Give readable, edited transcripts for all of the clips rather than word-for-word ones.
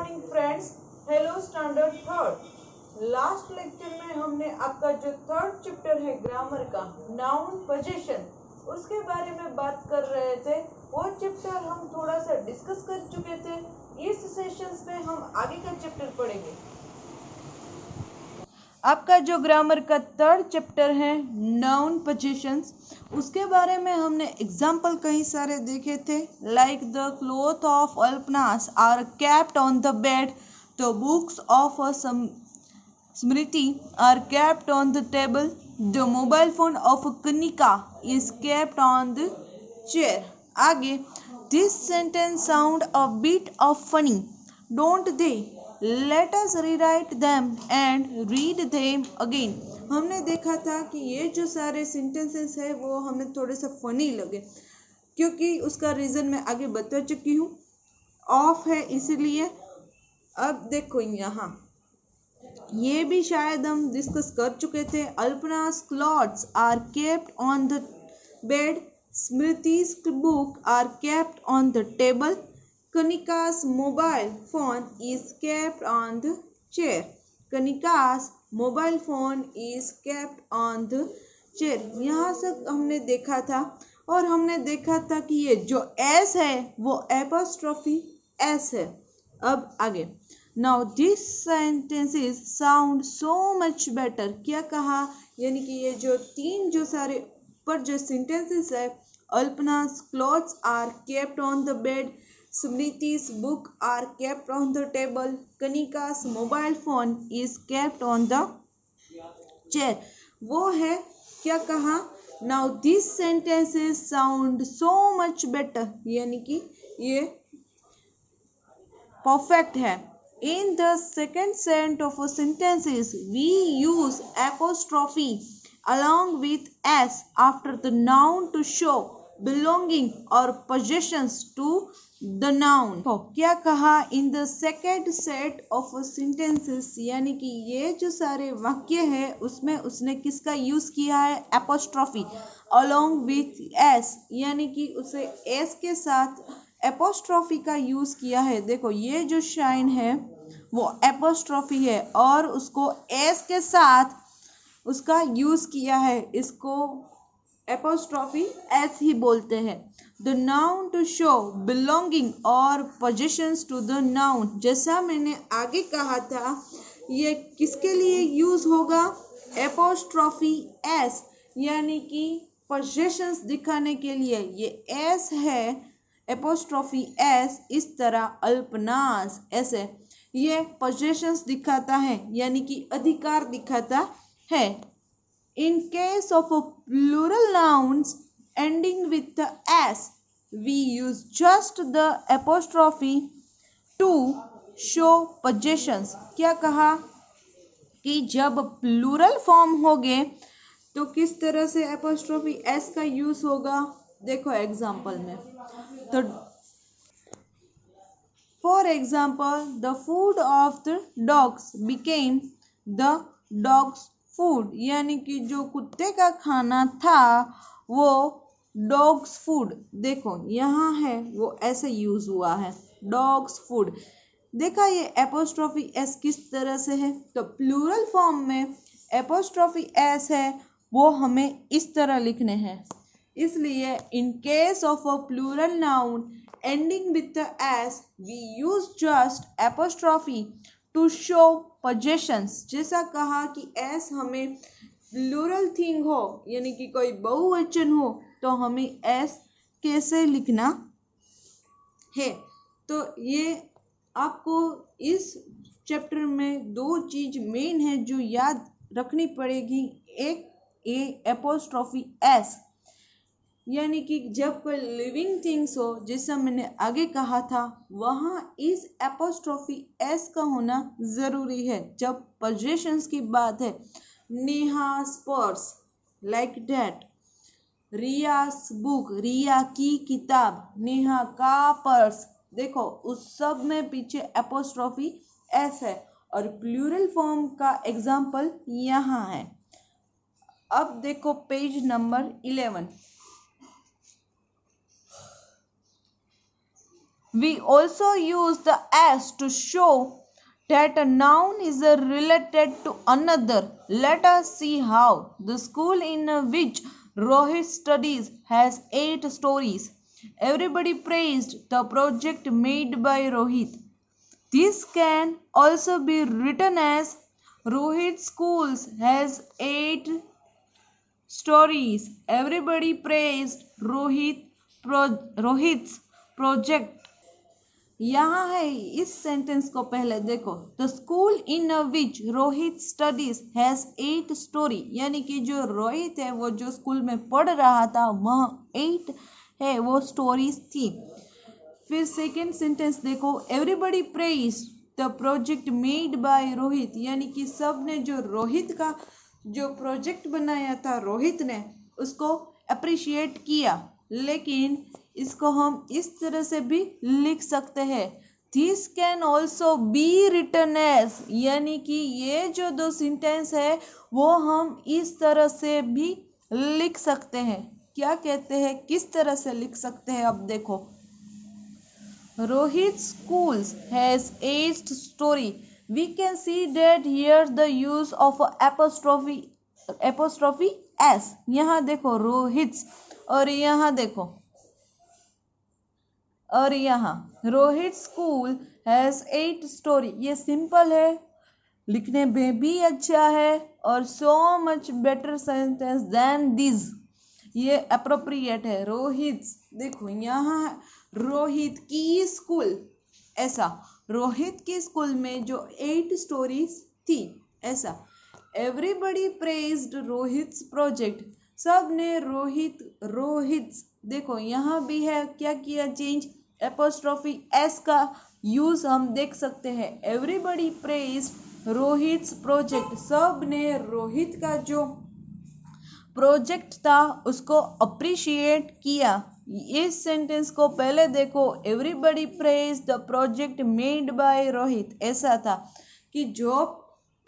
Morning friends. Hello standard third. Last lecture में हमने आपका जो थर्ड चैप्टर है ग्रामर का नाउन पोजीशन, उसके बारे में बात कर रहे थे। वो चैप्टर हम थोड़ा सा डिस्कस कर चुके थे। इस सेशंस में हम आगे का चैप्टर पढ़ेंगे। आपका जो ग्रामर का थर्ड चैप्टर है नाउन पोजीशंस, उसके बारे में हमने एग्जाम्पल कई सारे देखे थे। Like the cloth of Alpana's are kept on the bed, the books of Smriti are kept on the table, the mobile phone of Kanika is kept on the chair. आगे, this sentence sound a bit of funny, don't they? Let us rewrite them and read them again। हमने देखा था कि ये जो सारे sentences है वो हमें थोड़े से फनी लगे, क्योंकि उसका रीज़न मैं आगे बता चुकी हूँ। ऑफ है इसलिए। अब देखो यहाँ ये भी शायद हम डिस्कस कर चुके थे। अल्पना's clothes are kept on the bed, स्मृति's book are kept on the table, Kanika's mobile phone is kept on the chair। Kanika's mobile phone is kept on the chair। यहाँ से हमने देखा था, और हमने देखा था कि ये जो S है वो एपोस्ट्रोफी S है। अब आगे, Now this sentences sound so much better। क्या कहा? यानी कि ये जो तीन जो सारे ऊपर जो सेंटेंसेस है, Alpana's clothes are kept on the bed, Smriti's book are kept on the table, Kanika's mobile phone is kept on the chair। वो है क्या कहा? Now these sentences sound so much better, यानी कि ये परफेक्ट है। In the second set of sentences, we use apostrophe along with s after the noun to show belonging or possessions to the noun। तो क्या कहा? In the second set of sentences, यानी कि ये जो सारे वाक्य है उसमें उसने किसका यूज किया है? एपोस्ट्रॉफी अलोंग विथ एस, यानी कि उसे एस के साथ एपोस्ट्रॉफी का यूज किया है। देखो ये जो शाइन है वो एपोस्ट्रॉफी है और उसको एस के साथ उसका यूज किया है। इसको एपोस्ट्रॉफी एस ही बोलते हैं। The noun to show belonging और पोजेशंस टू द नाउन, जैसा मैंने आगे कहा था, ये किसके लिए यूज होगा? एपोस्ट्रॉफी एस, यानी कि पोजेशंस दिखाने के लिए ये एस है। एपोस्ट्रॉफी एस इस तरह अल्पनास ऐसे ये पोजेशंस दिखाता है, यानी कि अधिकार दिखाता है। In case of a plural nouns ending with the s, we use just the apostrophe to show possessions। क्या कहा कि जब प्लूरल फॉर्म हो गए तो किस तरह से apostrophe s का यूज होगा? देखो एग्जाम्पल में, तो for example, the food of the dogs became the dog's food, यानी कि जो कुत्ते का खाना था वो डॉग्स फूड। देखो यहाँ है वो ऐसे यूज हुआ है, डॉग्स फूड। देखा ये एपोस्ट्रॉफी एस किस तरह से है? तो प्लूरल फॉर्म में एपोस्ट्रॉफी एस है, वो हमें इस तरह लिखने हैं। इसलिए in case of a plural noun ending with the S, we use just apostrophe to show possessions. जैसा कहा कि एस हमें प्लूरल थिंग हो, यानी कि कोई बहुवचन हो, तो हमें एस कैसे लिखना है। तो ये आपको इस चैप्टर में दो चीज मेन है जो याद रखनी पड़ेगी। एक ए एपोस्ट्रॉफी एस, यानी कि जब कोई लिविंग थिंग्स हो, जैसा मैंने आगे कहा था, वहाँ इस एपोस्ट्रॉफी एस का होना ज़रूरी है। जब पोजेशंस की बात है, नेहा's पर्स लाइक डैट, रिया's बुक रिया की किताब, नेहा का पर्स, देखो उस सब में पीछे एपोस्ट्रॉफी एस है। और प्लूरल फॉर्म का एग्जाम्पल यहाँ है। अब देखो page number 11। We also use the as to show that a noun is related to another. Let us see how. The school in which Rohit studies has 8 stories. Everybody praised the project made by Rohit. This can also be written as Rohit schools has 8 stories. Everybody praised Rohit's project. यहाँ है इस sentence को पहले देखो. The school in which Rohit studies has 8 story, यानी कि जो रोहित है वो जो स्कूल में पढ़ रहा था वह 8 है वो स्टोरीज थी. फिर सेकेंड सेंटेंस देखो. Everybody praise the project made by Rohit, यानी कि सब ने जो रोहित का जो प्रोजेक्ट बनाया था रोहित ने उसको अप्रिशिएट किया. लेकिन इसको हम इस तरह से भी लिख सकते हैं. This can also be written as, यानी कि ये जो 2 सेंटेंस है वो हम इस तरह से भी लिख सकते हैं. क्या कहते हैं, किस तरह से लिख सकते हैं? अब देखो. Rohit schools has 8 story. We can see that here the use of apostrophe s. यहाँ देखो रोहित और यहाँ देखो और यहाँ रोहित स्कूल हैज 8 स्टोरी. ये सिंपल है, लिखने में भी अच्छा है और so much better sentence than this. ये अप्रोप्रिएट है. रोहित देखो यहाँ रोहित की स्कूल, ऐसा रोहित की स्कूल में जो 8 स्टोरीज थी ऐसा. एवरीबडी प्रेज्ड रोहित्स प्रोजेक्ट, सब ने रोहित देखो यहाँ भी है क्या किया चेंज. एपोस्ट्रोफी एस का यूज हम देख सकते हैं. एवरीबडी प्रेज्ड रोहित्स प्रोजेक्ट, सब ने रोहित का जो प्रोजेक्ट था उसको अप्रिशिएट किया. इस सेंटेंस को पहले देखो. Everybody praise the project made by Rohit, ऐसा था कि जो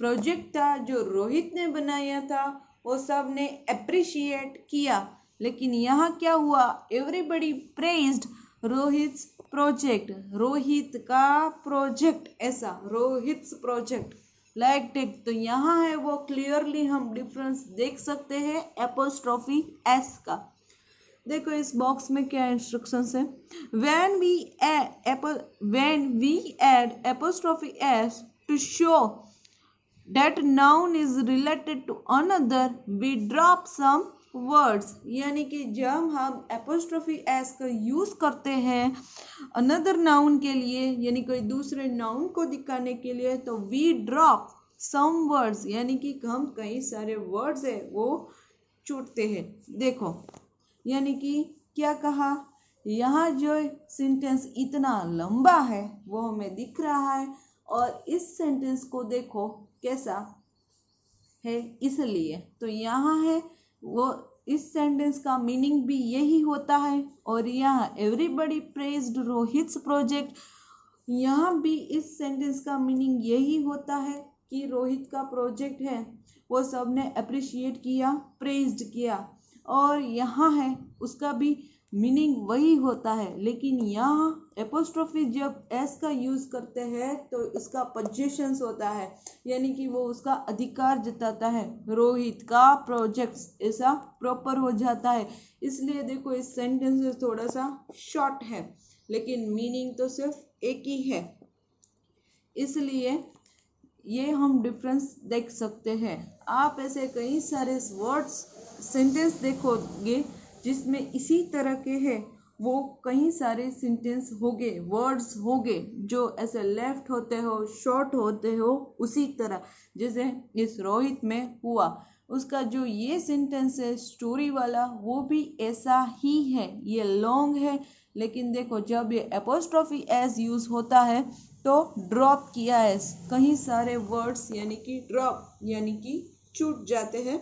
प्रोजेक्ट था जो रोहित ने बनाया था वो सब ने अप्रिशिएट किया. लेकिन यहाँ क्या हुआ, एवरीबडी प्रेज्ड रोहित्स प्रोजेक्ट, रोहित का प्रोजेक्ट, ऐसा रोहित्स प्रोजेक्ट लाइक टेक. तो यहाँ है वो क्लियरली हम डिफरेंस देख सकते हैं एपोस्ट्रोफी एस का. देखो इस बॉक्स में क्या इंस्ट्रक्शंस है. When we add apostrophe S to show that noun is related to another we drop some words, यानी कि जब हम एपोस्ट्रोफी एस का यूज करते हैं अनदर नाउन के लिए, यानी कोई दूसरे नाउन को दिखाने के लिए, तो वी ड्रॉप सम वर्ड्स, यानी कि हम कई सारे वर्ड्स है वो छूटते हैं. देखो यानी कि क्या कहा, यहाँ जो सेंटेंस इतना लंबा है वो हमें दिख रहा है और इस सेंटेंस को देखो कैसा है. इसलिए तो यहाँ है वो इस सेंटेंस का मीनिंग भी यही होता है. और यहाँ एवरीबडी प्रेज्ड रोहित्स प्रोजेक्ट, यहाँ भी इस सेंटेंस का मीनिंग यही होता है कि रोहित का प्रोजेक्ट है वो सब ने अप्रिशिएट किया, प्रेज्ड किया. और यहाँ है उसका भी मीनिंग वही होता है. लेकिन यहाँ एपोस्ट्रोफी जब एस का यूज़ करते हैं तो इसका पोजीशंस होता है, यानी कि वो उसका अधिकार जताता है. रोहित का प्रोजेक्ट ऐसा प्रॉपर हो जाता है. इसलिए देखो इस सेंटेंस थोड़ा सा शॉर्ट है लेकिन मीनिंग तो सिर्फ एक ही है. इसलिए ये हम डिफरेंस देख सकते हैं. आप ऐसे कई सारे वर्ड्स सेंटेंस देखोगे जिसमें इसी तरह के हैं. वो कई सारे सेंटेंस होंगे, वर्ड्स होंगे जो ऐसे लेफ्ट होते हो, शॉर्ट होते हो, उसी तरह जैसे इस रोहित में हुआ. उसका जो ये सेंटेंस है स्टोरी वाला वो भी ऐसा ही है. ये लॉन्ग है लेकिन देखो जब ये एपोस्ट्रोफी एस यूज़ होता है तो ड्रॉप किया है कहीं सारे वर्ड्स, यानी कि ड्रॉप यानी कि छूट जाते हैं,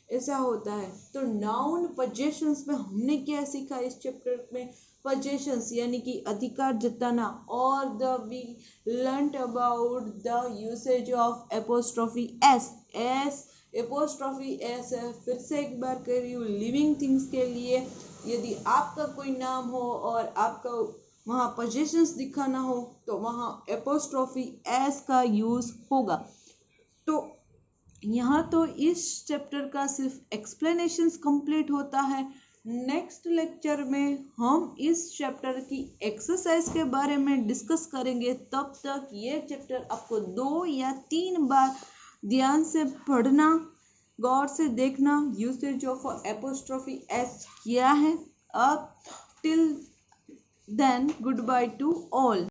ऐसा होता है. तो नाउन पोजेशंस में हमने क्या सीखा इस चैप्टर में. पोजेशंस यानी कि अधिकार जताना. और we learned about the usage of apostrophe S. Apostrophe S है. फिर से एक बार कर रही हूँ लिविंग थिंग्स के लिए. यदि आपका कोई नाम हो और आपका वहाँ पोजेशंस दिखाना हो तो वहाँ एपोस्ट्रोफी एस का यूज़ होगा। तो यहाँ तो इस चैप्टर का सिर्फ एक्सप्लेनेशंस कंप्लीट होता है। नेक्स्ट लेक्चर में हम इस चैप्टर की एक्सरसाइज के बारे में डिस्कस करेंगे। तब तक ये चैप्टर आपको 2 या 3 बार ध्यान से पढ़ना, गौर से देखना, यूसेज ऑफ एपोस्ट्रोफी एस क्या है। अब till then good bye to all.